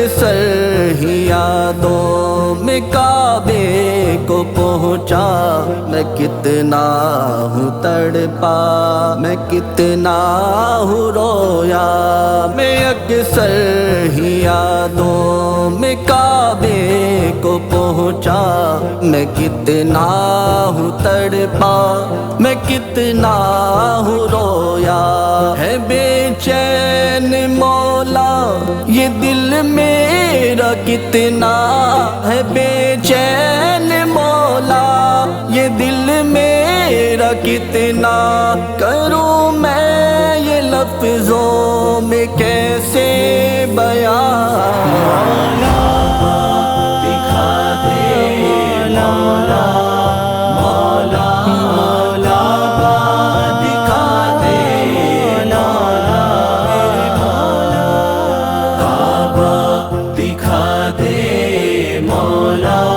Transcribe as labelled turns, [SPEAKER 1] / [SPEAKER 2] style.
[SPEAKER 1] अक्सर ही यादों में काबे को पहुँचा। मैं कितना हूँ तड़पा, मैं कितना हूँ रोया। मैं अक्सर ही यादों में काबे को पहुँचा। मैं कितना हूँ तड़पा, मैं कितना हूँ रोया। है बेचैन मौला ये दिल मेरा कितना, है बेचैन मौला ये दिल मेरा कितना। करूँ मैं ये लफ्ज़ों में कैसे बयां। मौला दिखा दे मौला, मौला मौला दिखा दे मौला, काबा दिखा दे मौला।